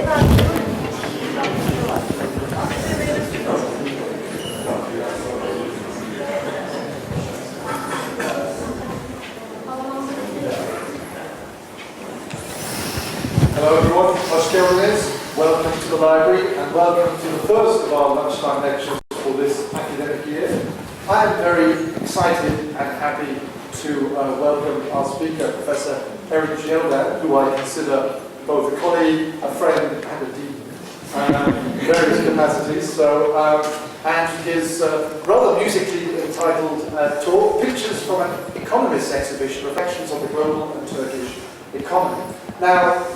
Hello everyone, Erinç. Welcome to the library and welcome to the first of our lunchtime lectures for this academic year. I am very excited and happy to welcome our speaker, Professor Erinç Yeldan, who I consider both a colleague, a friend and a dean in various capacities. And his rather musically entitled talk, Pictures from an Economist exhibition, Reflections on the Global and Turkish Economy. Now,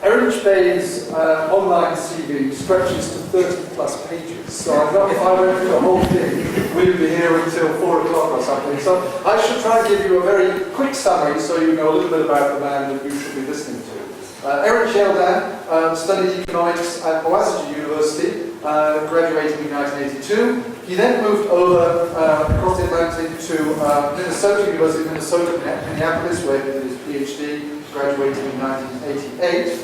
Erinç Bey's online CV stretches to 30 plus pages, so I thought if I went through the whole thing, we'd be here until 4 o'clock or something. So I should try and give you a very quick summary so you know a little bit about the man that you should be listening to. Erinç Yeldan studied economics at Boğaziçi University, graduated in 1982. He then moved over across the Atlantic to Minnesota, University of Minnesota, Minneapolis, where he did his PhD, graduated in 1988.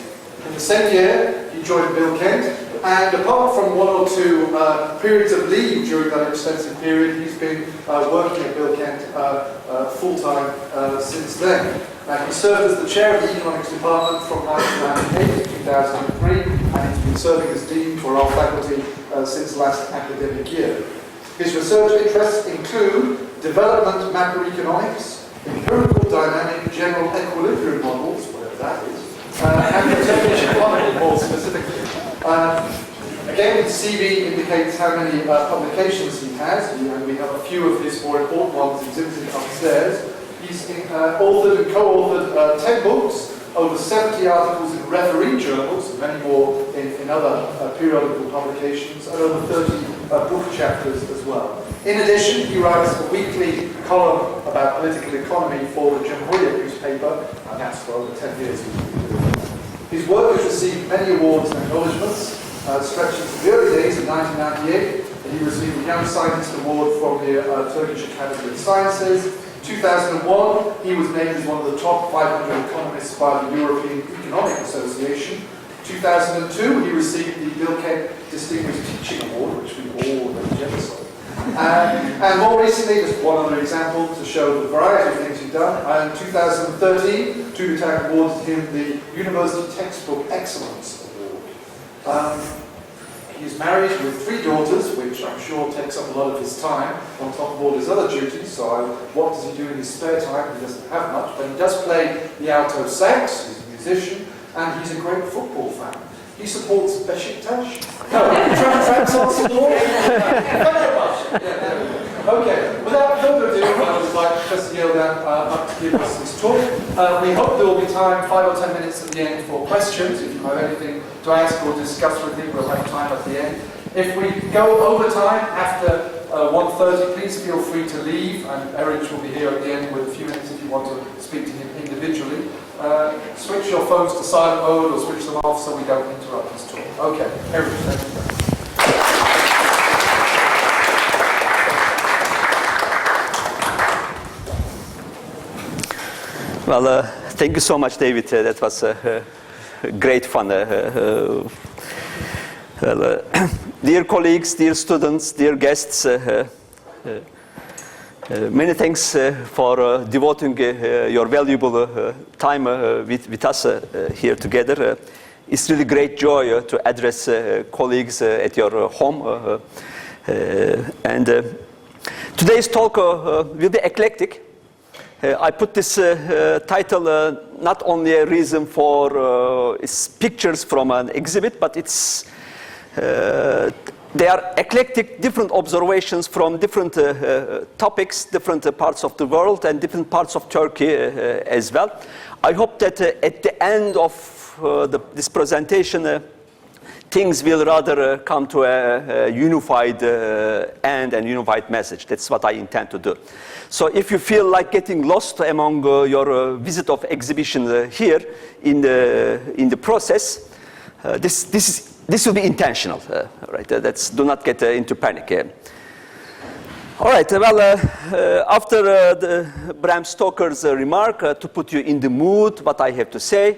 In the same year, he joined Bilkent, and apart from one or two periods of leave during that extensive period, he's been working at Bilkent full-time since then. He served as the chair of the economics department from 1998 to 2003, and he's been serving as dean for our faculty since last academic year. His research interests include development macroeconomics, empirical dynamic general equilibrium models, whatever that is, and the Turkish economy more specifically. Again, his CV indicates how many publications he has, and we have a few of his more important ones exhibited upstairs. He's authored and co-authored 10 books, over 70 articles in referee journals, and many more in other periodical publications, and over 30 book chapters as well. In addition, he writes a weekly column about political economy for the Cumhuriyet newspaper, and that's for over 10 years. His work has received many awards and acknowledgements, stretching to the early days of 1998. He received the Young Scientist Award from the Turkish Academy of Sciences. 2001, he was named as one of the top 500 economists by the European Economic Association. 2002, he received the Bilkent Distinguished Teaching Award, which we all very jealous of. And more recently, just one other example to show the variety of things he's done. In 2013, TÜBİTAK awarded him the University Textbook Excellence Award. He's married with 3 daughters, which I'm sure takes up a lot of his time, on top of all his other duties. So what does he do in his spare time? He doesn't have much, but he does play the alto sax, he's a musician, and he's a great football fan. He supports Beşiktaş. No, Trabzon support. Okay, without further ado, I would like Professor Yeldan up to give us his talk. We hope there will be time, 5 or 10 minutes at the end for questions. If you have anything to ask or discuss with him, we'll have time at the end. If we go over time after 1:30, please feel free to leave, and Erinç will be here at the end with a few minutes if you want to speak to him individually. Switch your phones to silent mode or switch them off so we don't interrupt his talk. Okay, Erinç, thank you. Well, thank you so much, David. That was great fun. Dear colleagues, dear students, dear guests, many thanks for devoting your valuable time with us here together. It's really great joy to address colleagues at your home. And today's talk will be eclectic. I put this title not only a reason for its pictures from an exhibit, but it's they are eclectic, different observations from different topics, different parts of the world, and different parts of Turkey as well. I hope that at the end of this presentation, things will rather come to a unified end and unified message. That's what I intend to do. So if you feel like getting lost among your visit of exhibition here in the process, this will be intentional, right? Do not get into panic. All right. Well, after Bram Stoker's remark, to put you in the mood, what I have to say.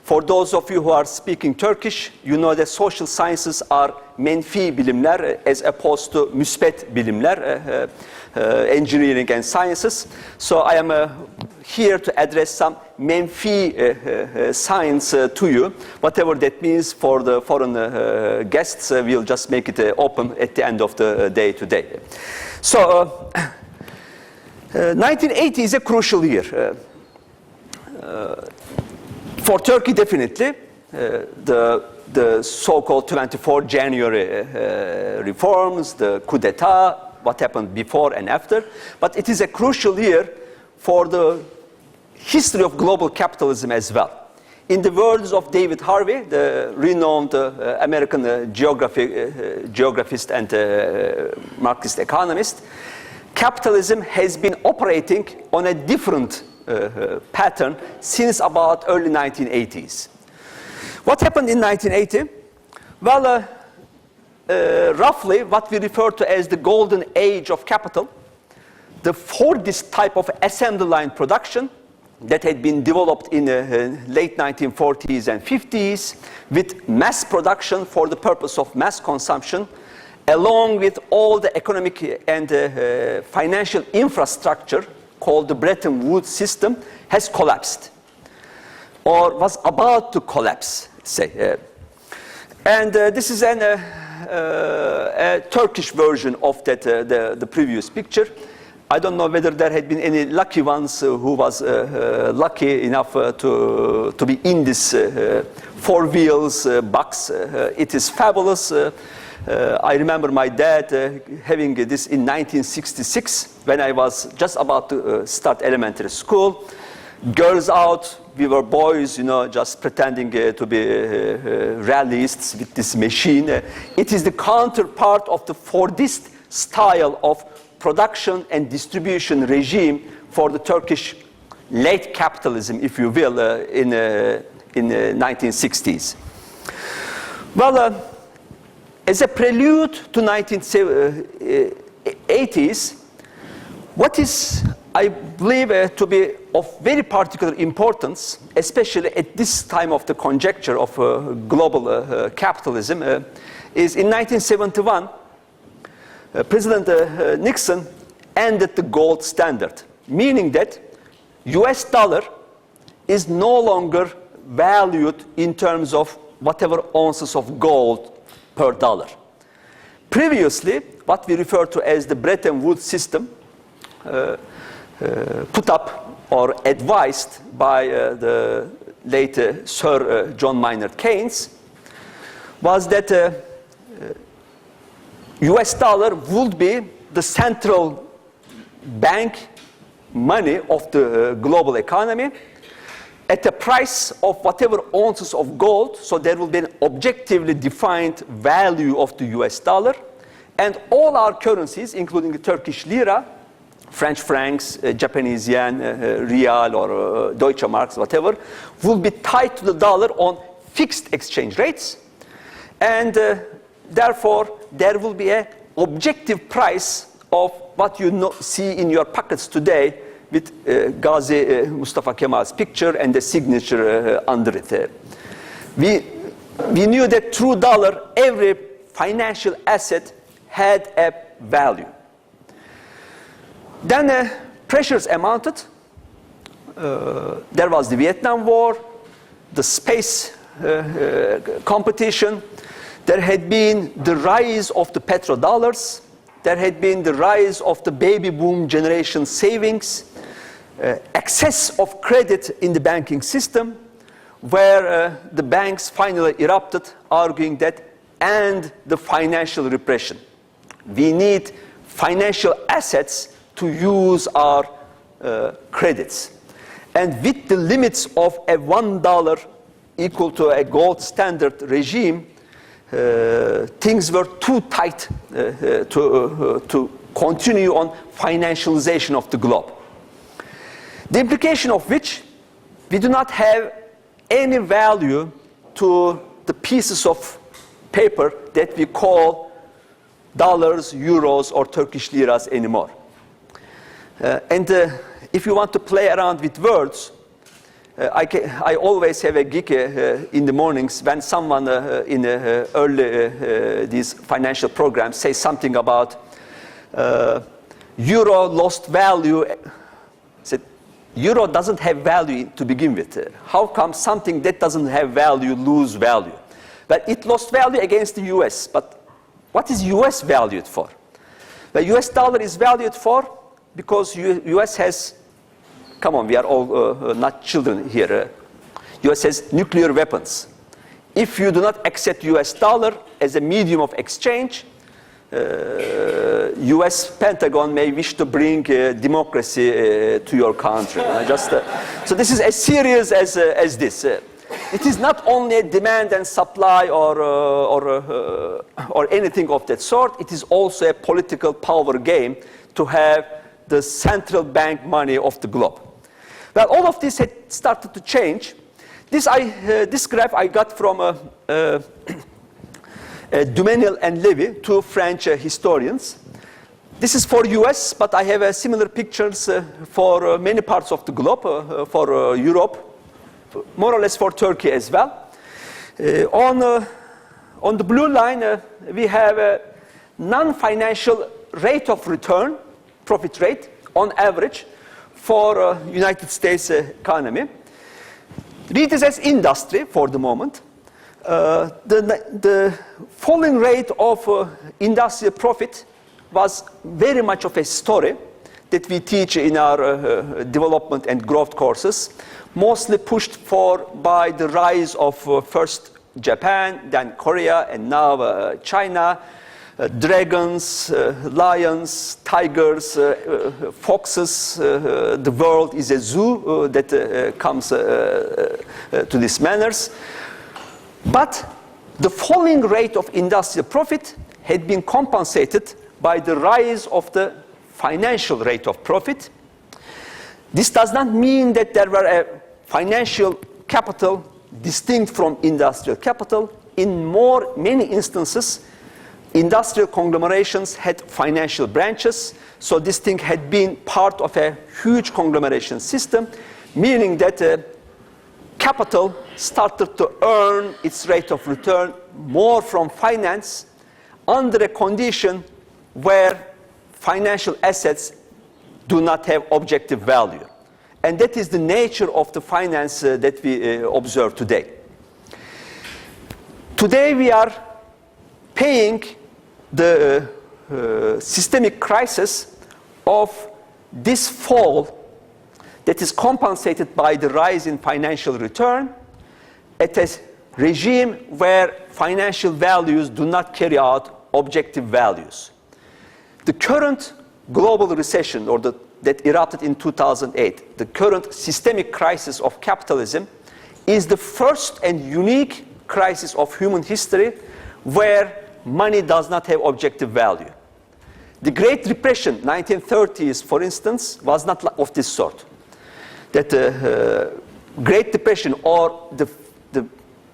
For those of you who are speaking Turkish, you know that social sciences are menfi bilimler as opposed to müsbet bilimler, engineering and sciences. So I am here to address some menfi science to you. Whatever that means for the foreign guests, we'll just make it open at the end of the day today. So 1980 is a crucial year. For Turkey, definitely, the so-called 24 January reforms, the coup d'etat, what happened before and after. But it is a crucial year for the history of global capitalism as well. In the words of David Harvey, the renowned American geographist and Marxist economist, capitalism has been operating on a different pattern since about early 1980s. What happened in 1980? Well, roughly what we refer to as the golden age of capital, for this type of assembly line production that had been developed in the late 1940s and 50s with mass production for the purpose of mass consumption, along with all the economic and financial infrastructure called the Bretton Woods system, has collapsed or was about to collapse, say. And this is a Turkish version of that, the previous picture. I don't know whether there had been any lucky ones who was lucky enough to be in this four wheels box. It is fabulous. I remember my dad having this in 1966 when I was just about to start elementary school. Girls out, we were boys, you know, just pretending to be realists with this machine. It is the counterpart of the Fordist style of production and distribution regime for the Turkish late capitalism, if you will, in the 1960s. Well, as a prelude to 1980s, what is, I believe, to be of very particular importance, especially at this time of the conjecture of global capitalism, is in 1971, President Nixon ended the gold standard, meaning that US dollar is no longer valued in terms of whatever ounces of gold per dollar. Previously, what we refer to as the Bretton Woods system, put up or advised by the late Sir John Maynard Keynes, was that US dollar would be the central bank money of the global economy at the price of whatever ounces of gold, so there will be an objectively defined value of the US dollar, and all our currencies, including the Turkish lira, French francs, Japanese yen, real, or Deutsche Marks, whatever, will be tied to the dollar on fixed exchange rates, and therefore there will be an objective price of what you see in your pockets today with Gazi Mustafa Kemal's picture and the signature under it. We knew that through dollar, every financial asset had a value. Then pressures amounted. There was the Vietnam War, the space competition. There had been the rise of the petrodollars. There had been the rise of the baby boom generation savings, excess of credit in the banking system, where the banks finally erupted, arguing that end the financial repression. We need financial assets to use our credits. And with the limits of a $1 equal to a gold standard regime, things were too tight to continue on financialization of the globe. The implication of which, we do not have any value to the pieces of paper that we call dollars, euros, or Turkish liras anymore. And if you want to play around with words, I always have a gig in the mornings when someone in early these financial programs says something about euro lost value. Said, euro doesn't have value to begin with. How come something that doesn't have value lose value? But it lost value against the US. But what is US valued for? The US dollar is valued for because US has, come on, we are all not children here. US has nuclear weapons. If you do not accept US dollar as a medium of exchange, US Pentagon may wish to bring democracy to your country. So this is as serious as this. It is not only a demand and supply or anything of that sort. It is also a political power game to have the central bank money of the globe. Well, all of this had started to change. This graph I got from Dumenil and Levy, two French historians. This is for US, but I have similar pictures for many parts of the globe, for Europe, more or less for Turkey as well. On the blue line, we have a non-financial rate of return, profit rate, on average, for United States economy. Read this as industry for the moment. The falling rate of industrial profit was very much of a story that we teach in our development and growth courses, mostly pushed by the rise of first Japan, then Korea, and now China. Dragons, lions, tigers, foxes, the world is a zoo that comes to these manners. But the falling rate of industrial profit had been compensated by the rise of the financial rate of profit. This does not mean that there were a financial capital distinct from industrial capital. In many instances, industrial conglomerations had financial branches, so this thing had been part of a huge conglomeration system, meaning that capital started to earn its rate of return more from finance under a condition where financial assets do not have objective value. And that is the nature of the finance that we observe today. Today we are paying the systemic crisis of this fall that is compensated by the rise in financial return at a regime where financial values do not carry out objective values. The current global recession, or that erupted in 2008, the current systemic crisis of capitalism, is the first and unique crisis of human history where money does not have objective value. The Great Depression, 1930s, for instance, was not of this sort. That Great Depression or the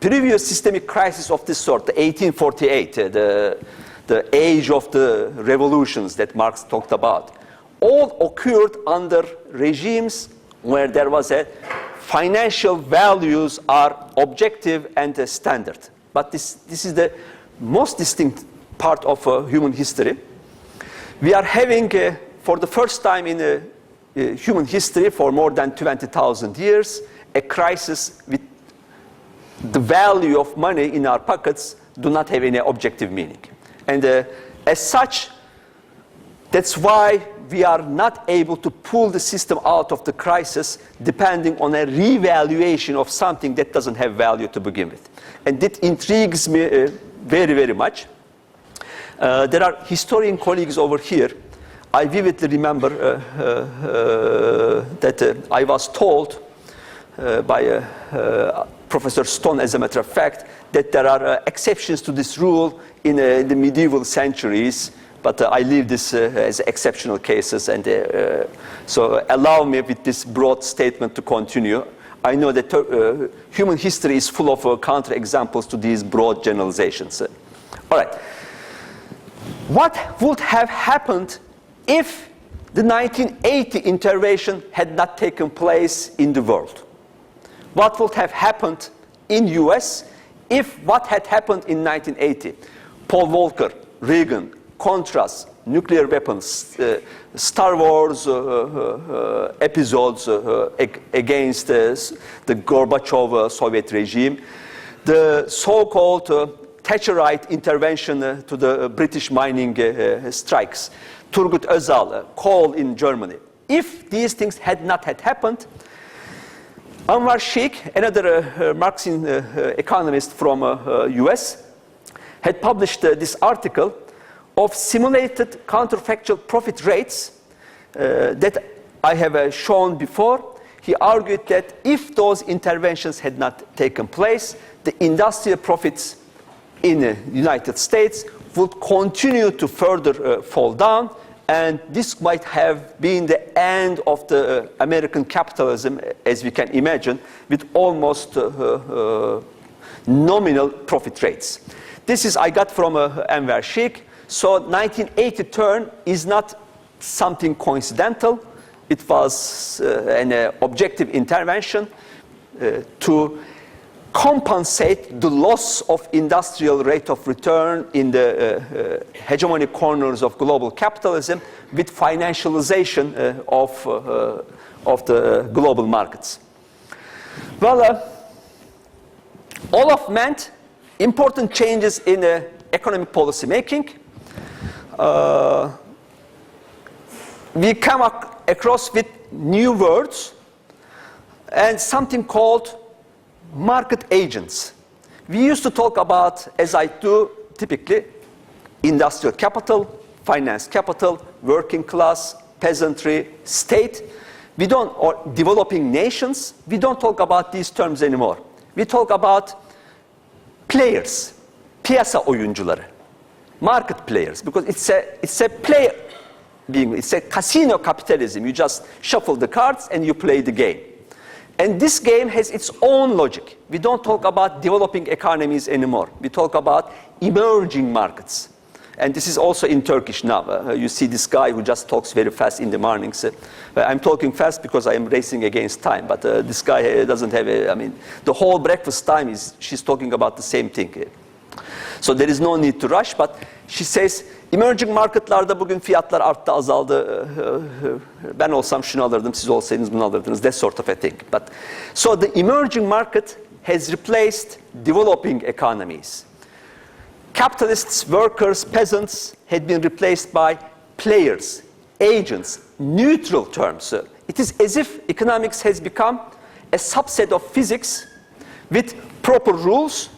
previous systemic crisis of this sort, the 1848, the age of the revolutions that Marx talked about, all occurred under regimes where there was a financial values are objective and standard. But this is the most distinct part of human history. We are having, for the first time in human history for more than 20,000 years, a crisis with the value of money in our pockets do not have any objective meaning. And as such, that's why we are not able to pull the system out of the crisis depending on a revaluation of something that doesn't have value to begin with. And that intrigues me very, very much. There are historian colleagues over here. I vividly remember that I was told by Professor Stone, as a matter of fact, that there are exceptions to this rule in the medieval centuries, but I leave this as exceptional cases, and so allow me with this broad statement to continue. I know that human history is full of counterexamples to these broad generalizations. All right. What would have happened if the 1980 intervention had not taken place in the world? what would have happened in US if what had happened in 1980, Paul Volcker, Reagan, Contras, nuclear weapons, Star Wars episodes against the Gorbachev Soviet regime, the so-called Thatcherite intervention to the British mining strikes, Turgut Özal, coal in Germany. If these things had not happened, Anwar Sheikh, another Marxian economist from US, had published this article of simulated counterfactual profit rates that I have shown before. He argued that if those interventions had not taken place, the industrial profits in the United States would continue to further fall down, and this might have been the end of the American capitalism, as we can imagine, with almost nominal profit rates. This is I got from Anwar Sheikh. So 1980 turn is not something coincidental. It was an objective intervention to compensate the loss of industrial rate of return in the hegemonic corners of global capitalism with financialization of the global markets. Well, Olaf meant important changes in economic policy making. We come across with new words and something called market agents. We used to talk about, as I do typically, industrial capital, finance capital, working class, peasantry, state. We don't, or developing nations, we don't talk about these terms anymore. We talk about players, piyasa oyuncuları, market players, because it's a play being, it's a casino capitalism. You just shuffle the cards and you play the game. And this game has its own logic. We don't talk about developing economies anymore. We talk about emerging markets. And this is also in Turkish now. You see this guy who just talks very fast in the mornings. I'm talking fast because I am racing against time, but this guy doesn't have I mean, the whole breakfast time is, she's talking about the same thing. So there is no need to rush, but she says, emerging marketlarda bugün fiyatlar arttı, azaldı. Ben olsam şunu alırdım, siz olsaydınız bunu alırdınız. That sort of a thing. But, so the emerging market has replaced developing economies. Capitalists, workers, peasants had been replaced by players, agents, neutral terms. It is as if economics has become a subset of physics with proper rules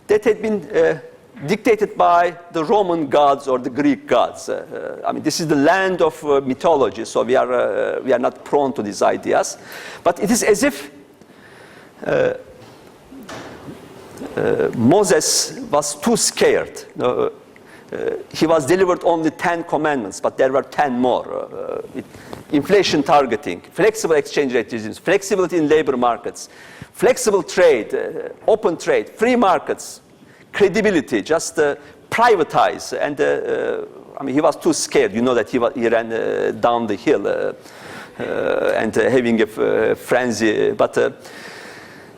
that had been dictated by the Roman gods or the Greek gods. I mean, this is the land of mythology, so we are not prone to these ideas. But it is as if Moses was too scared. He was delivered only 10 commandments, but there were 10 more. Inflation targeting, flexible exchange rate regimes, flexibility in labor markets, flexible trade, open trade, free markets, credibility, just privatize. And I mean, he was too scared. You know that he ran down the hill and having a frenzy. But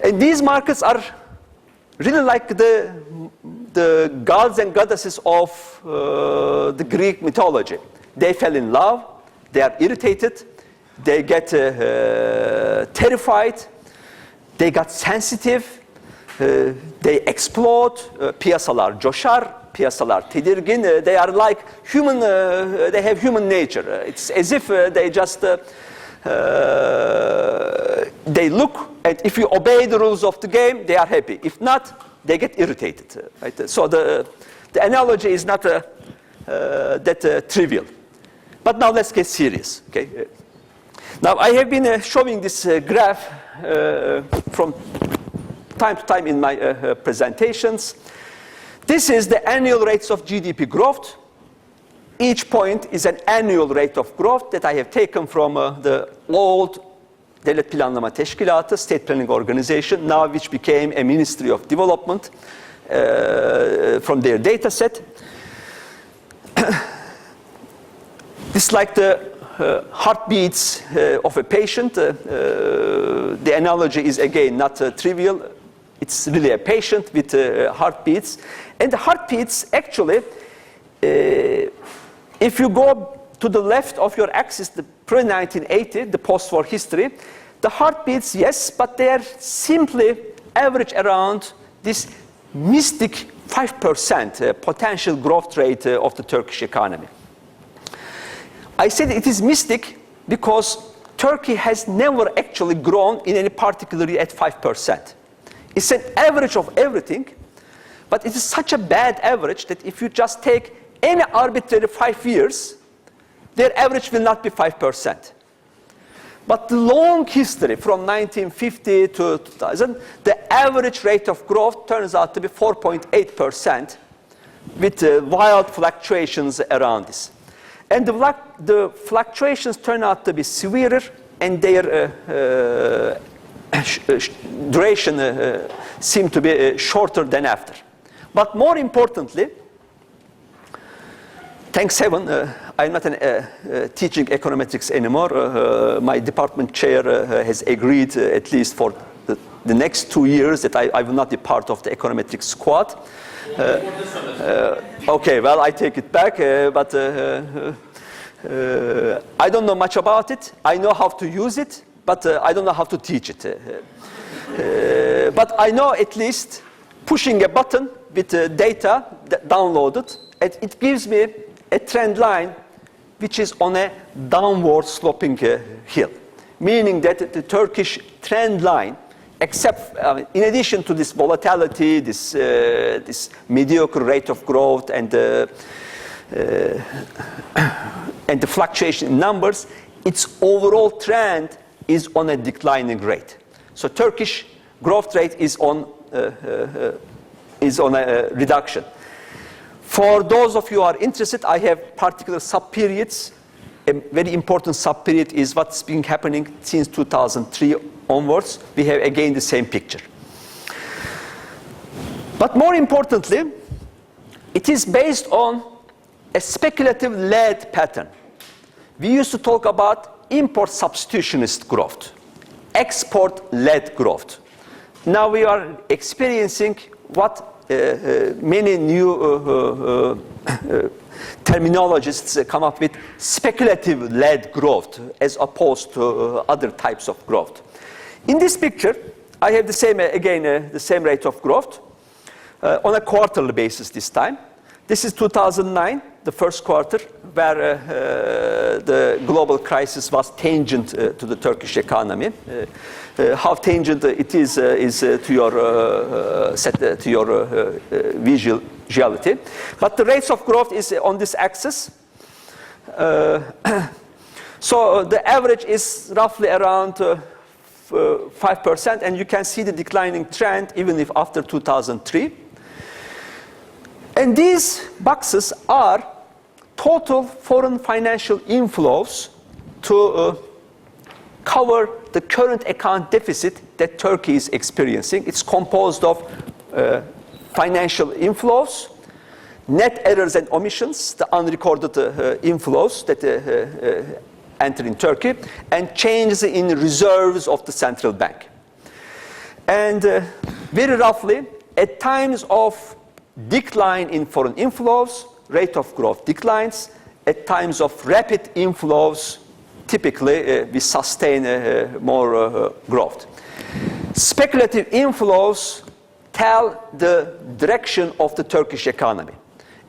and these markets are really like the gods and goddesses of the Greek mythology. They fell in love, they are irritated, they get terrified, they got sensitive, they explode, piyasalar coşar, piyasalar tedirgin, they are like human, they have human nature. It's as if they just, they look, and if you obey the rules of the game, they are happy. If not, they get irritated. Right? So the analogy is not that trivial. But now let's get serious. Okay? Now I have been showing this graph from time to time in my presentations. This is the annual rates of GDP growth. Each point is an annual rate of growth that I have taken from the old Devlet Planlama Teşkilatı, State Planning Organization, now which became a Ministry of Development, from their data set. This is like the heartbeats of a patient. The analogy is again not trivial. It's really a patient with heartbeats. And the heartbeats actually, if you go to the left of your axis, the pre-1980, the post-war history, the heartbeats, yes, but they are simply average around this mystic 5% potential growth rate of the Turkish economy. I said it is mystic because Turkey has never actually grown in any particular year at 5%. It's an average of everything, but it is such a bad average that if you just take any arbitrary 5 years, their average will not be 5%. But the long history from 1950 to 2000, the average rate of growth turns out to be 4.8% with wild fluctuations around this. And the fluctuations turn out to be severer and their duration seem to be shorter than after. But more importantly, thanks heaven, I'm not teaching econometrics anymore. My department chair has agreed, at least for the next 2 years, that I will not be part of the econometrics squad. Okay, well, I take it back, but I don't know much about it. I know how to use it, but I don't know how to teach it. But I know at least pushing a button with data downloaded, it gives me a trend line which is on a downward sloping hill, meaning that the Turkish trend line, except in addition to this volatility, this mediocre rate of growth and the fluctuation in numbers, its overall trend is on a declining rate. So Turkish growth rate is on a reduction. For those of you who are interested, I have particular sub-periods. A very important sub-period is what's been happening since 2003 onwards. We have again the same picture. But more importantly, it is based on a speculative-led pattern. We used to talk about import substitutionist growth, export-led growth. Now we are experiencing what many new terminologists come up with, speculative-led growth as opposed to other types of growth. In this picture, I have the same, again, the same rate of growth on a quarterly basis this time. This is 2009, the first quarter, where the global crisis was tangent to the Turkish economy. How tangent it is to your visuality. But the rates of growth is on this axis. So the average is roughly around 5%, and you can see the declining trend even if after 2003. And these boxes are total foreign financial inflows to cover the current account deficit that Turkey is experiencing. It's composed of financial inflows, net errors and omissions, the unrecorded inflows that enter in Turkey, and changes in reserves of the central bank. And very roughly, at times of decline in foreign inflows, rate of growth declines. At times of rapid inflows, typically we sustain more growth. Speculative inflows tell the direction of the Turkish economy.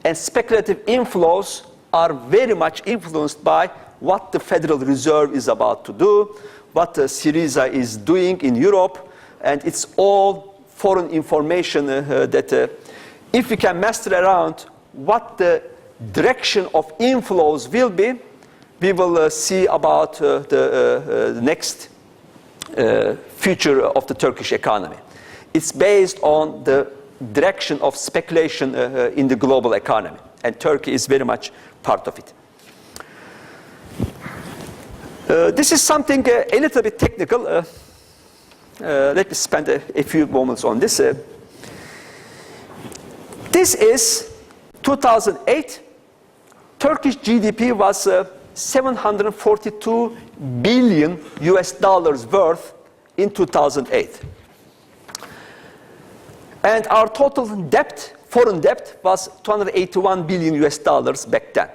And speculative inflows are very much influenced by what the Federal Reserve is about to do, what Syriza is doing in Europe, and it's all foreign information that if we can master around what the direction of inflows will be, we will see about the next future of the Turkish economy. It's based on the direction of speculation in the global economy, and Turkey is very much part of it. This is something a little bit technical. Let me spend a few moments on this. This is 2008. Turkish GDP was $742 billion worth in 2008. And our total debt, foreign debt, was $281 billion back then.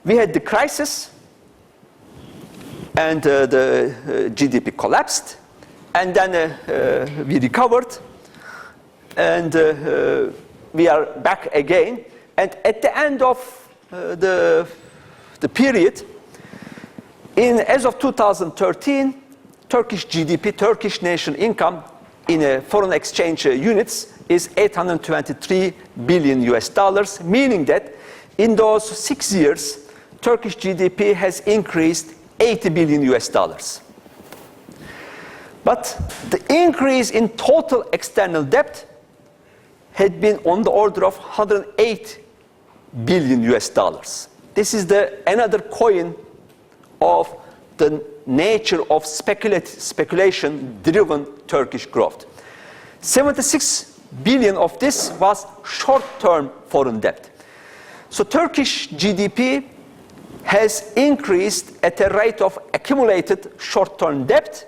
We had the crisis, and the GDP collapsed, and then we recovered, and we are back again. And at the end of the period, as of 2013, Turkish GDP, Turkish national income in foreign exchange units is $823 billion, meaning that in those 6 years, Turkish GDP has increased $80 billion. But the increase in total external debt had been on the order of $108 billion. This is another coin of the nature of speculation-driven Turkish growth. 76 billion of this was short-term foreign debt. So Turkish GDP has increased at a rate of accumulated short-term debt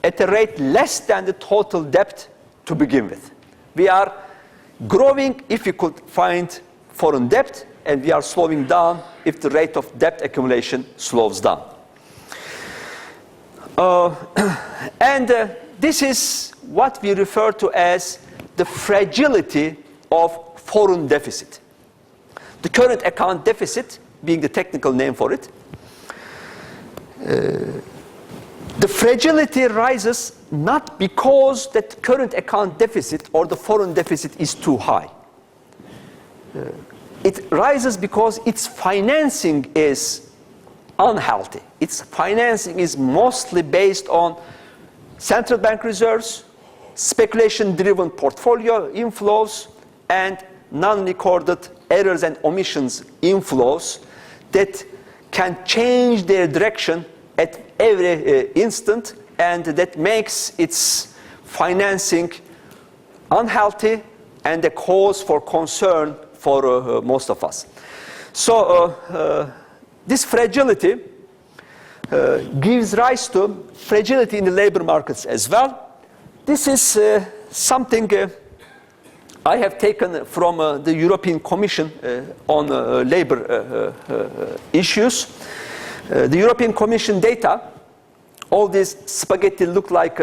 at a rate less than the total debt to begin with. We are growing if we could find foreign debt, and we are slowing down if the rate of debt accumulation slows down. This is what we refer to as the fragility of foreign deficit. The current account deficit being the technical name for it. The fragility rises not because that current account deficit or the foreign deficit is too high. It rises because its financing is unhealthy. Its financing is mostly based on central bank reserves, speculation-driven portfolio inflows, and non-recorded errors and omissions inflows that can change their direction at every instant, and that makes its financing unhealthy and a cause for concern for most of us. So this fragility gives rise to fragility in the labor markets as well. This is something I have taken from the European Commission on labor issues. The European Commission data, all these spaghetti look-like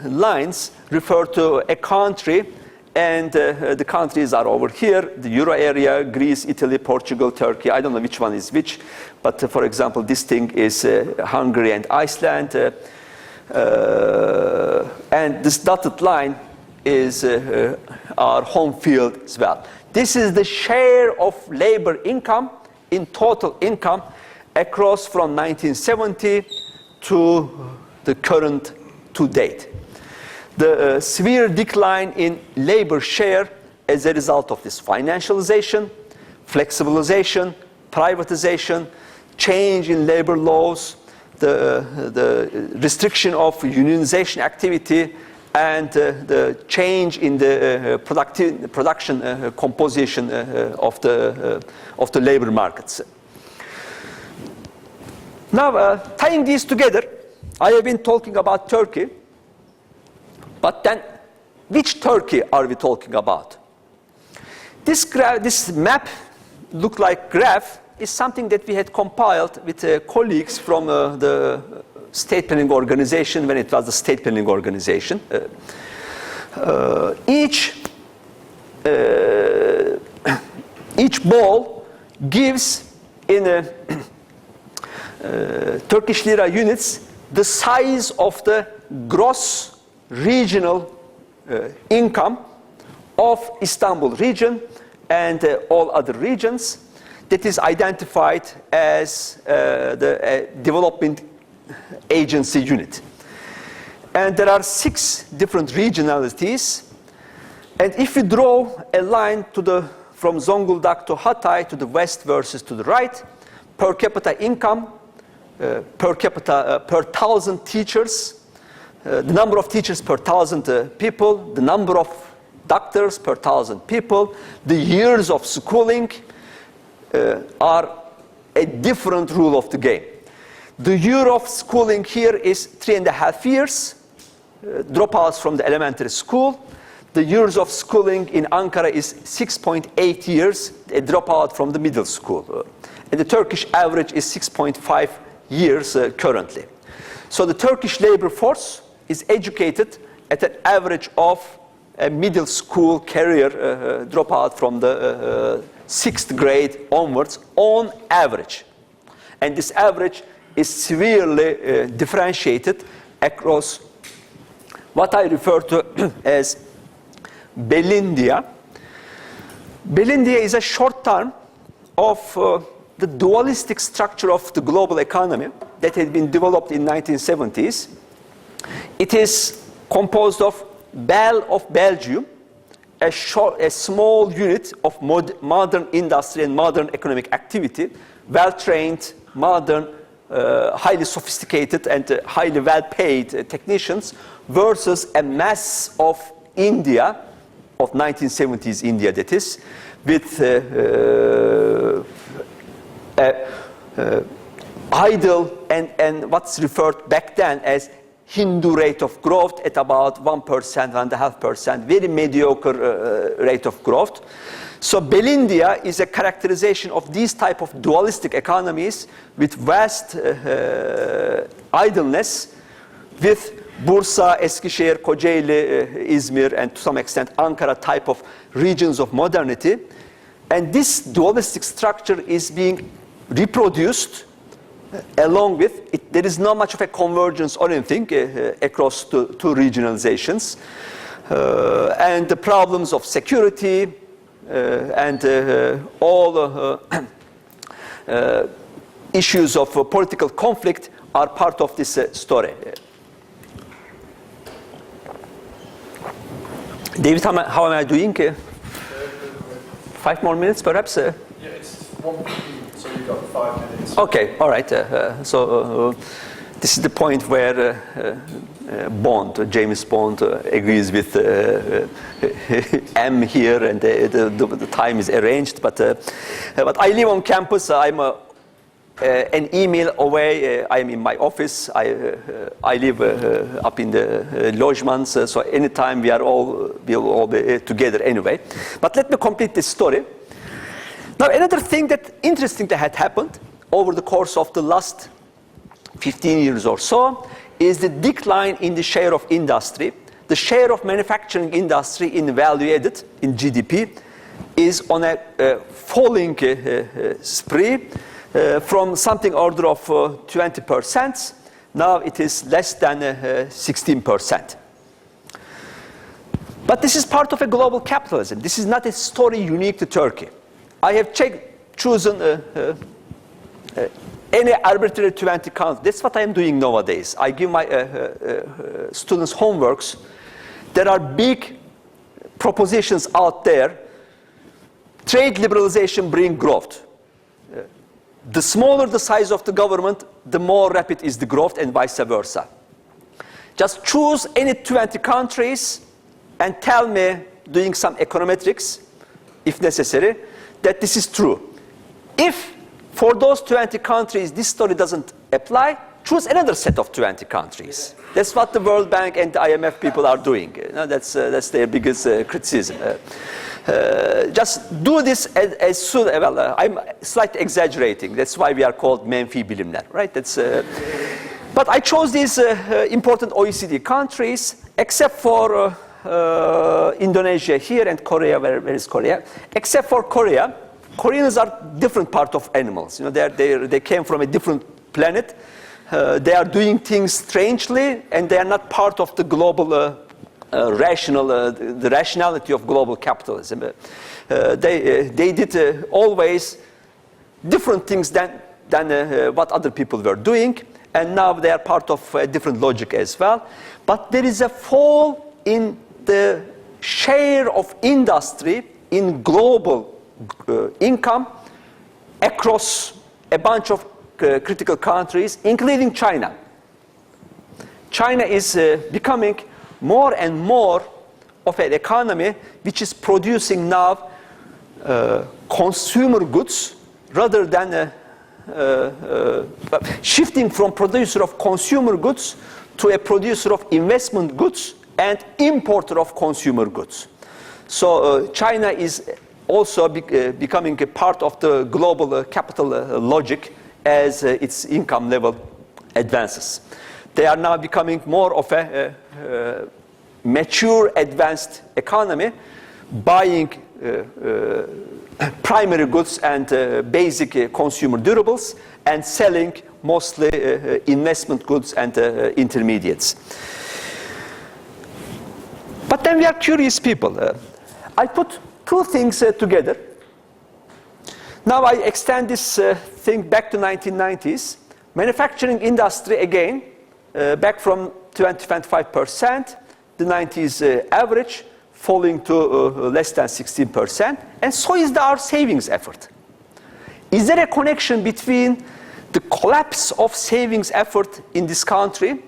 lines refer to a country, and the countries are over here: the Euro area, Greece, Italy, Portugal, Turkey. I don't know which one is which, but for example, this thing is Hungary and Iceland. And this dotted line is our home field as well. This is the share of labor income in total income across from 1970 to the current to date. The severe decline in labor share as a result of this financialization, flexibilization, privatization, change in labor laws, the restriction of unionization activity, and the change in the production composition of the labor markets. Now, tying these together, I have been talking about Turkey, but then which Turkey are we talking about? This map, look like graph, is something that we had compiled with colleagues from the state planning organization when it was the state planning organization. Each ball gives in Turkish lira units the size of the gross regional income of Istanbul region and all other regions that is identified as the development agency unit. And there are 6 different regionalities. And if you draw a line from Zonguldak to Hatay to the west versus to the right, per capita income, per 1,000 teachers, the number of teachers per 1,000 people, the number of doctors per 1,000 people, the years of schooling are a different rule of the game. The year of schooling here is 3.5 years, dropouts from the elementary school. The years of schooling in Ankara is 6.8 years, a dropout from the middle school. And the Turkish average is 6.5 years currently. So the Turkish labor force is educated at an average of a middle school career dropout from the 6th grade onwards on average. And this average is severely differentiated across what I refer to as Belindia. Belindia is a short term of the dualistic structure of the global economy that had been developed in 1970s. It is composed of Bel of Belgium, a small unit of modern industry and modern economic activity, well-trained, modern, highly sophisticated and highly well-paid technicians, versus a mass of India, of 1970s India that is, with idle and what's referred back then as Hindu rate of growth at about 1%, 1.5%, very mediocre rate of growth. So Belindia is a characterization of these type of dualistic economies with vast idleness, with Bursa, Eskişehir, Kocaeli, Izmir, and to some extent Ankara type of regions of modernity. And this dualistic structure is being reproduced along with it. There is not much of a convergence or anything across two regionalizations. And the problems of security and all issues of political conflict are part of this story. David, how am I doing? 5 more minutes, perhaps? Yeah, it's 1:15, so you've got 5 minutes. Okay, all right. So this is the point where James Bond agrees with M here, and the time is arranged. But I live on campus. I'm an email away. I am in my office. I live up in the logements. So anytime we'll all be together anyway. But let me complete this story. Now, another thing interesting that had happened over the course of the last 15 years or so is the decline in the share of industry. The share of manufacturing industry in value added in GDP is on a falling spree from something order of 20%. Now it is less than 16%. But this is part of a global capitalism. This is not a story unique to Turkey. I have chosen any arbitrary 20 country. That's what I am doing nowadays. I give my students homeworks. There are big propositions out there. Trade liberalization brings growth. The smaller the size of the government, the more rapid is the growth, and vice versa. Just choose any 20 countries and tell me, doing some econometrics, if necessary, that this is true. If for those 20 countries this story doesn't apply, choose another set of 20 countries. That's what the World Bank and the IMF people are doing. That's their biggest criticism. Just do this as soon. Well, I'm slightly exaggerating. That's why we are called menfi bilimler, right? But I chose these important OECD countries, except for Indonesia here and Korea. Where is Korea? Except for Korea. Koreans are different part of animals. You know, they came from a different planet. They are doing things strangely, and they are not part of the global the rationality of global capitalism. They did always different things than what other people were doing, and now they are part of a different logic as well. But there is a fall in the share of industry in global income across a bunch of critical countries, including China. China is becoming more and more of an economy which is producing now consumer goods rather than shifting from producer of consumer goods to a producer of investment goods and importer of consumer goods. So China is also becoming a part of the global capital logic as its income level advances. They are now becoming more of a mature, advanced economy, buying primary goods and basic consumer durables, and selling mostly investment goods and intermediates. But then we are curious people. I put two things together. Now I extend this thing back to 1990s. Manufacturing industry again, back from 20-25%, the 90s average, falling to less than 16%, and so is our savings effort. Is there a connection between the collapse of savings effort in this country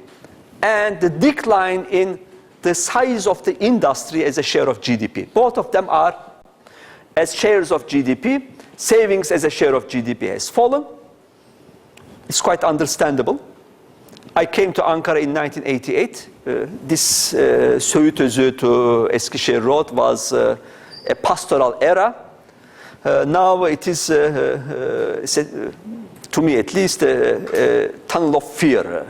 and the decline in the size of the industry as a share of GDP? Both of them are as shares of GDP. Savings as a share of GDP has fallen. It's quite understandable. I came to Ankara in 1988. This Söğüt Özü to Eskişehir road was a pastoral era. Now it is, to me at least, a tunnel of fear.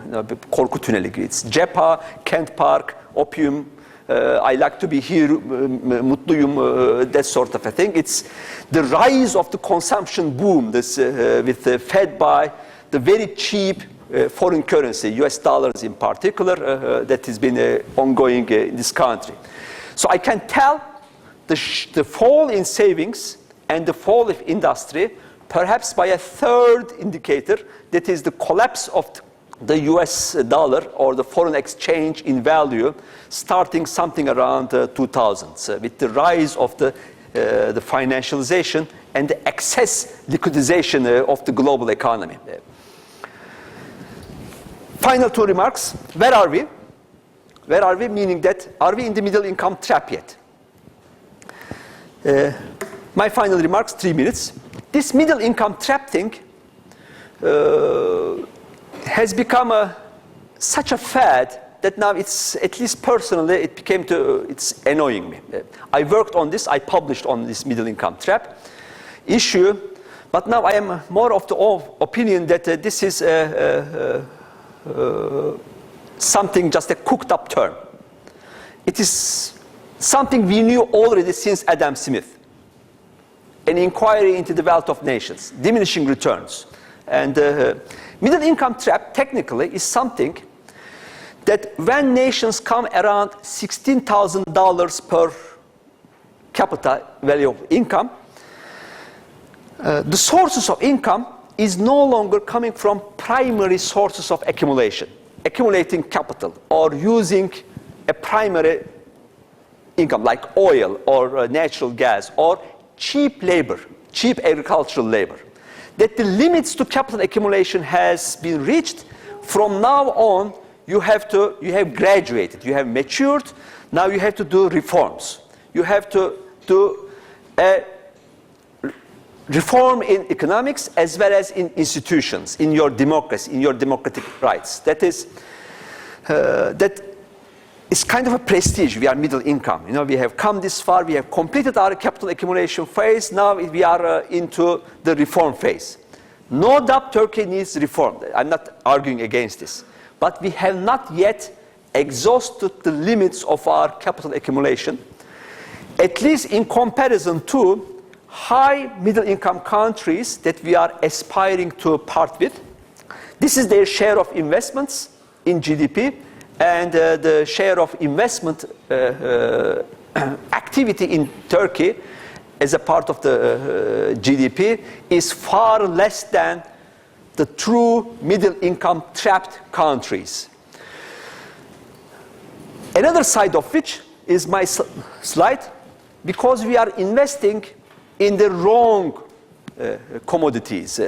Korku tüneli. It's Cepha, Kent Park, opium. I like to be here, mutluyum, that sort of a thing. It's the rise of the consumption boom, this, fed by the very cheap foreign currency, US dollars in particular, that has been ongoing in this country. So I can tell the fall in savings and the fall of industry, perhaps by a third indicator, that is the collapse of the US dollar or the foreign exchange in value, starting something around 2000s, with the rise of the financialization and the excess liquidization of the global economy. Final two remarks. Where are we? Where are we? Meaning that, are we in the middle income trap yet? My final remarks, 3 minutes. This middle income trap thing has become such a fad that now it's, at least personally, it's annoying me. I worked on this, I published on this middle income trap issue, but now I am more of the opinion that this is something, just a cooked up term. It is something we knew already since Adam Smith. An inquiry into the wealth of nations, diminishing returns. And middle income trap technically is something that when nations come around $16,000 per capita value of income, the sources of income is no longer coming from primary sources of accumulation, accumulating capital or using a primary income like oil or natural gas or cheap labor, cheap agricultural labor. That the limits to capital accumulation has been reached. From now on, you have graduated, you have matured, now you have to do reforms. You have to do a reform in economics as well as in institutions, in your democracy, in your democratic rights. That is kind of a prestige. We are middle income. You know, we have come this far. We have completed our capital accumulation phase. Now we are into the reform phase. No doubt Turkey needs reform. I'm not arguing against this. But we have not yet exhausted the limits of our capital accumulation, at least in comparison to high middle income countries that we are aspiring to part with. This is their share of investments in GDP, and the share of investment activity in Turkey as a part of the GDP is far less than the true middle income trapped countries. Another side of which is my slide, because we are investing in the wrong commodities.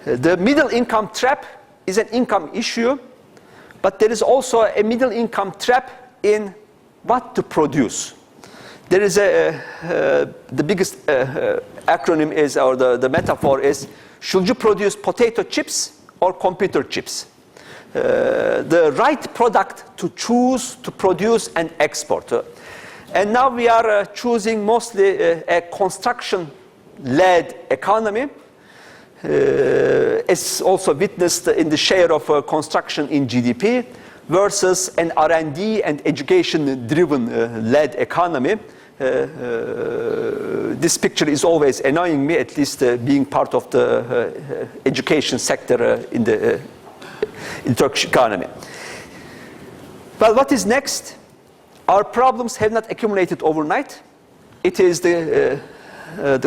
The middle income trap is an income issue, but there is also a middle income trap in what to produce. There is the biggest acronym is, or the metaphor is, Should you produce potato chips or computer chips? The right product to choose to produce and export. And now we are choosing mostly a construction-led economy. It's also witnessed in the share of construction in GDP versus an R&D and education-driven led economy. This picture is always annoying me, at least being part of the education sector in the Turkish economy. Well, what is next? Our problems have not accumulated overnight. It is the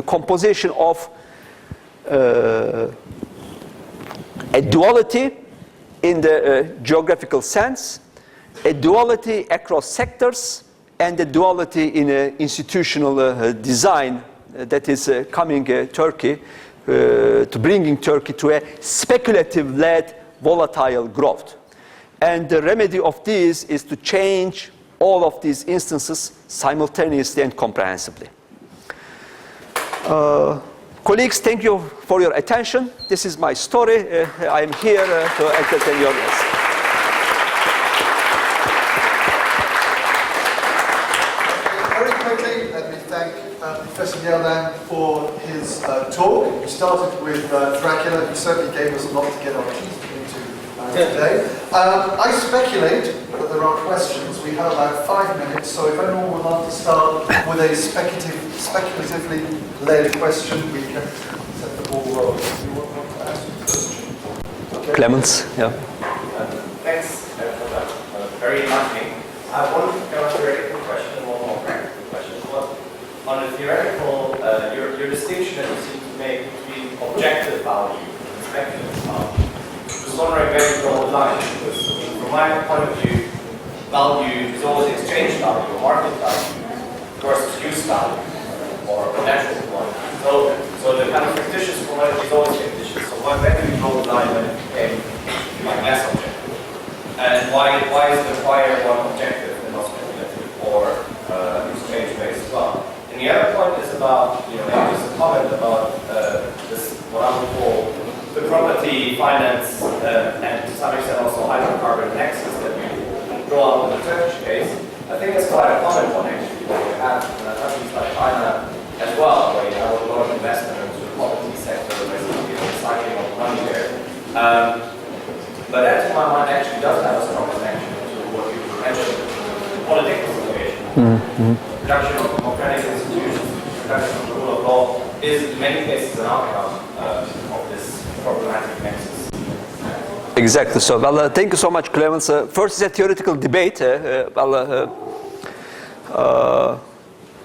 composition of a duality in the geographical sense, a duality across sectors, and a duality in institutional design that is coming Turkey, to bringing Turkey to a speculative-led volatile growth. And the remedy of this is to change all of these instances simultaneously and comprehensively. Colleagues, thank you for your attention. This is my story. I am here to entertain your guests. Very quickly, let me thank Professor Yeldan for his talk. We started with Dracula. He certainly gave us a lot to get our teeth into today. I speculate that there are questions. We have about 5 minutes, so if anyone would like to start with a speculatively led question, we can set the ball rolling. If you want to ask a question. Okay. Clemens, yeah. Thanks for that. Very enlightening. I want to go to a theoretical question and one more practical question. On a theoretical, your distinction that you seem to make between objective value and speculative value. I was wondering where you draw the line, because from my point of view, value is always exchange value or market value versus use value or potential commodity. So the kind of fictitious commodity is always fictitious. So where do you draw the line when it became less objective? And why is the prior one objective and not speculative or exchange-based as well? And the other point is about, maybe just a comment about this, what I would call the property, finance, and to some extent also hydrocarbon nexus that we draw out in the Turkish case. I think it's quite a common one actually that you have in countries like China as well, where you have a lot of investment into the property sector, basically recycling of money there. But that, to my mind, actually does have a strong connection to what you mentioned, the political situation. Production of democratic institutions, production of the rule of law is in many cases an outcome of this problematic nexus. Exactly. So, well, thank you so much, Clemens. First is a theoretical debate.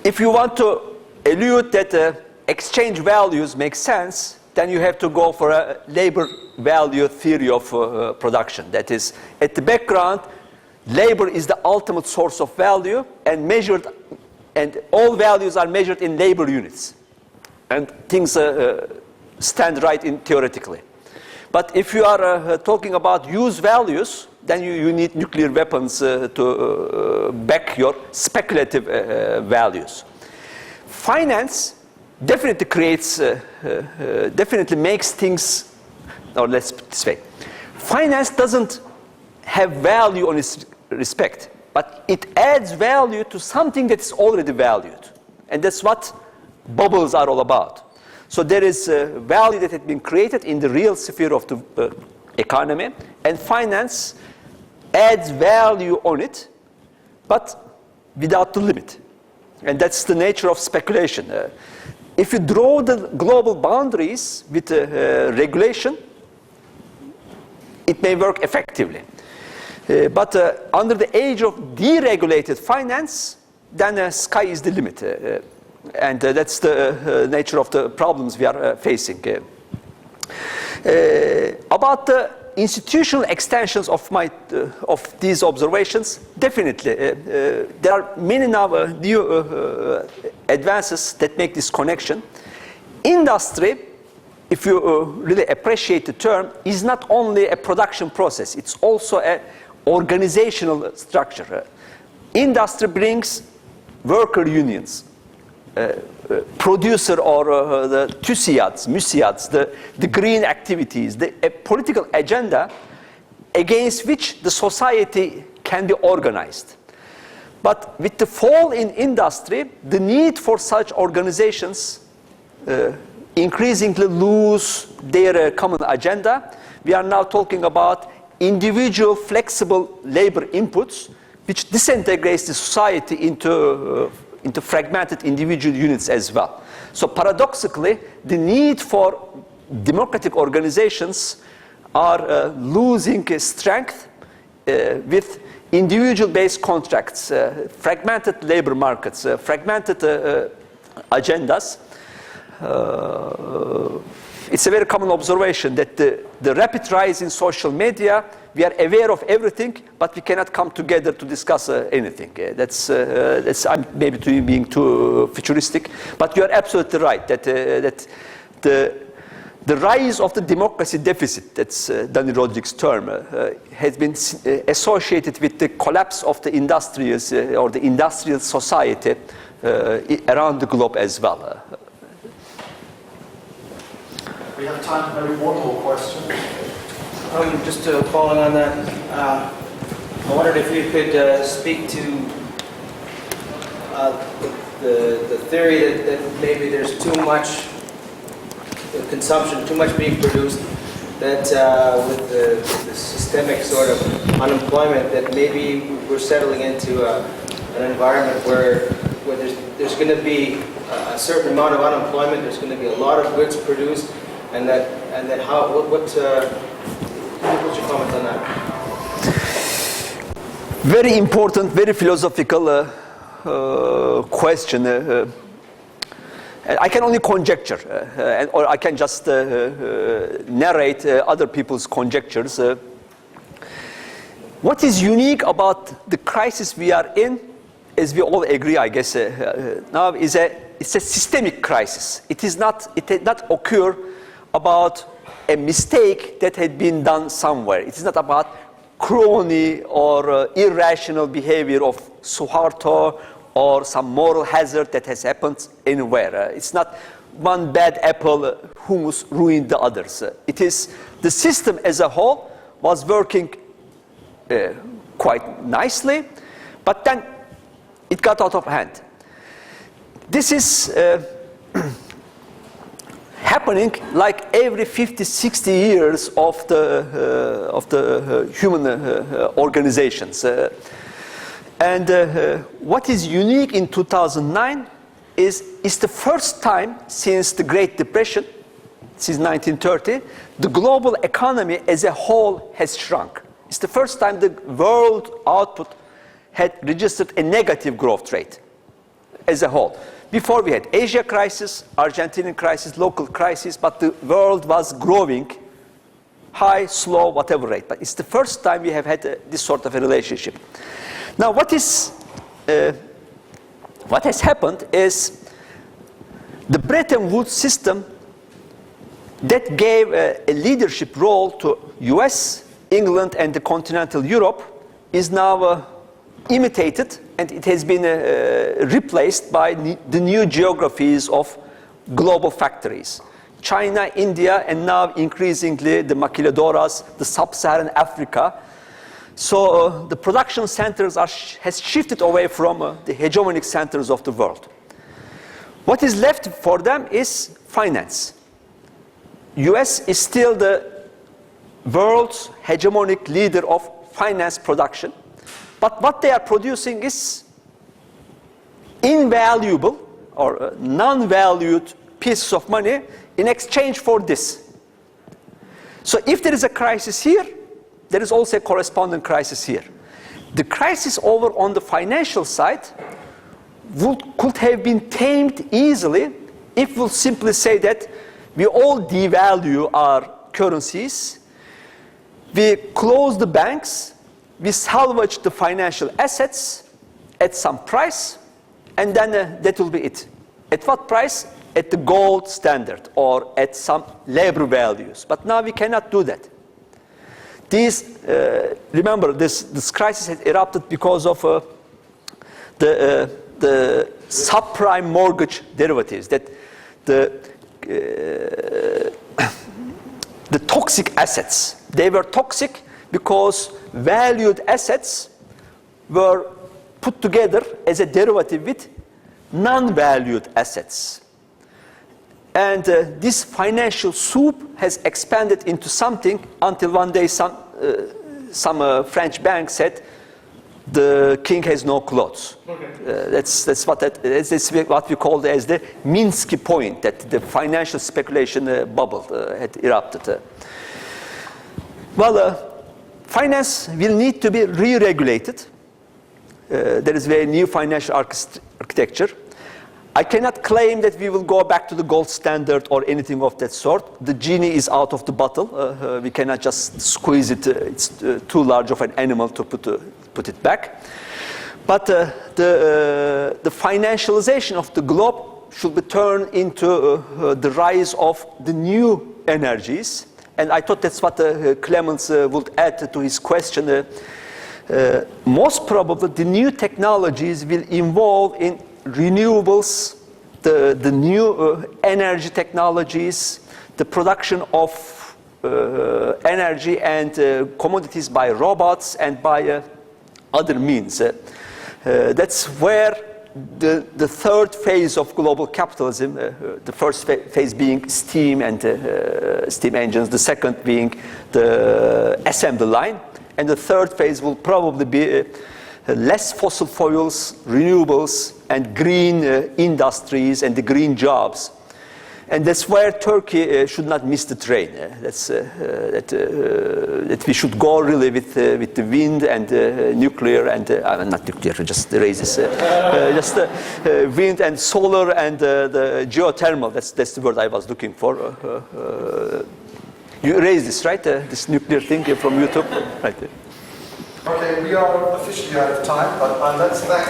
If you want to elude that exchange values make sense, then you have to go for a labor value theory of production. That is, at the background, labor is the ultimate source of value and measured, and all values are measured in labor units. And things stand right in theoretically. But if you are talking about use values, then you need nuclear weapons to back your speculative values. Finance definitely creates, definitely makes things, or let's put it this way. Finance doesn't have value on its respect, but it adds value to something that's already valued. And that's what bubbles are all about. So there is value that has been created in the real sphere of the economy, and finance adds value on it, but without the limit. And that's the nature of speculation. If you draw the global boundaries with regulation, it may work effectively. But under the age of deregulated finance, then sky is the limit. And that's the nature of the problems we are facing. About the institutional extensions of these observations, definitely. There are many now new advances that make this connection. Industry, if you really appreciate the term, is not only a production process, it's also an organizational structure. Industry brings worker unions. producer or the TÜSİADs, MÜSİADs, the green activities, a political agenda against which the society can be organized. But with the fall in industry, the need for such organizations increasingly lose their common agenda. We are now talking about individual flexible labor inputs, which disintegrates the society into fragmented individual units as well. So paradoxically, the need for democratic organizations are losing strength with individual-based contracts, fragmented labor markets, fragmented agendas. It's a very common observation that the rapid rise in social media, we are aware of everything, but we cannot come together to discuss anything. That's I'm maybe being too futuristic, but you are absolutely right that the rise of the democracy deficit, that's Danny Rodriguez's term, has been associated with the collapse of the industrials or the industrial society around the globe as well. We have time for maybe one more question. Just following on that, I wondered if you could speak to the theory that maybe there's too much consumption, too much being produced, that with the systemic sort of unemployment, that maybe we're settling into an environment where there's going to be a certain amount of unemployment, there's going to be a lot of goods produced, and that how what's your comment on that? Very important, very philosophical question. I can only conjecture, or I can just narrate other people's conjectures. What is unique about the crisis we are in, as we all agree, I guess, now, it's a systemic crisis. It did not occur about a mistake that had been done somewhere. It is not about crony or irrational behavior of Suharto or some moral hazard that has happened anywhere. It's not one bad apple hummus ruined the others. It is the system as a whole was working quite nicely, but then it got out of hand. This is happening like every 50, 60 years of the human organizations. And what is unique in 2009 is it's the first time since the Great Depression, since 1930, the global economy as a whole has shrunk. It's the first time the world output had registered a negative growth rate as a whole. Before we had Asia crisis, Argentinian crisis, local crisis, but the world was growing high, slow, whatever rate. But it's the first time we have had this sort of a relationship. Now, what has happened is the Bretton Woods system that gave a leadership role to US, England, and the continental Europe is now imitated, and it has been replaced by the new geographies of global factories. China, India, and now increasingly the maquiladoras, the sub-Saharan Africa. So the production centers has shifted away from the hegemonic centers of the world. What is left for them is finance. US is still the world's hegemonic leader of finance production. But what they are producing is invaluable or non-valued pieces of money in exchange for this. So if there is a crisis here, there is also a corresponding crisis here. The crisis over on the financial side could have been tamed easily if we'll simply say that we all devalue our currencies, we close the banks, we salvage the financial assets at some price, and then that will be it. At what price? At the gold standard or at some labor values. But now we cannot do that. Remember, this crisis has erupted because of the the subprime mortgage derivatives, that the toxic assets, they were toxic because valued assets were put together as a derivative with non-valued assets. And this financial soup has expanded into something until one day some French bank said, the king has no clothes. Okay. That's what we call as the Minsky point, that the financial speculation bubble had erupted. Finance will need to be re-regulated. There is a new financial architecture. I cannot claim that we will go back to the gold standard or anything of that sort. The genie is out of the bottle. We cannot just squeeze it. It's too large of an animal to put it back. But the financialization of the globe should be turned into the rise of the new energies. And I thought that's what Clemens would add to his question. Most probably the new technologies will involve in renewables, the new energy technologies, the production of energy and commodities by robots and by other means. That's where the third phase of global capitalism, the first phase being steam and steam engines, the second being the assembly line, and the third phase will probably be less fossil fuels, renewables, and green industries and the green jobs. And that's where Turkey should not miss the train. That we should go really with the wind and nuclear and not nuclear, just raise this, just wind and solar and the geothermal. That's the word I was looking for. You raised this, right? This nuclear thing from YouTube, right? Okay, we are officially out of time, but let's thank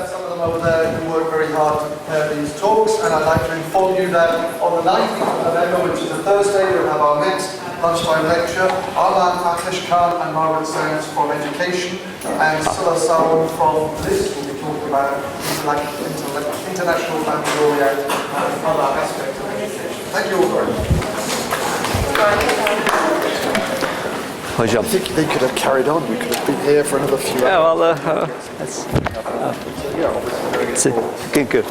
some of them over there who worked very hard to prepare these talks, and I'd like to inform you that on the 19th of November, which is a Thursday, we'll have our next lunchtime lecture. Arman Fathish Khan and Margaret Sands from Education, and Sula Salman from this will be talking about international baccalaureate and other aspects of education. Thank you all very much. I think they could have carried on. We could have been here for another few hours. Thank you.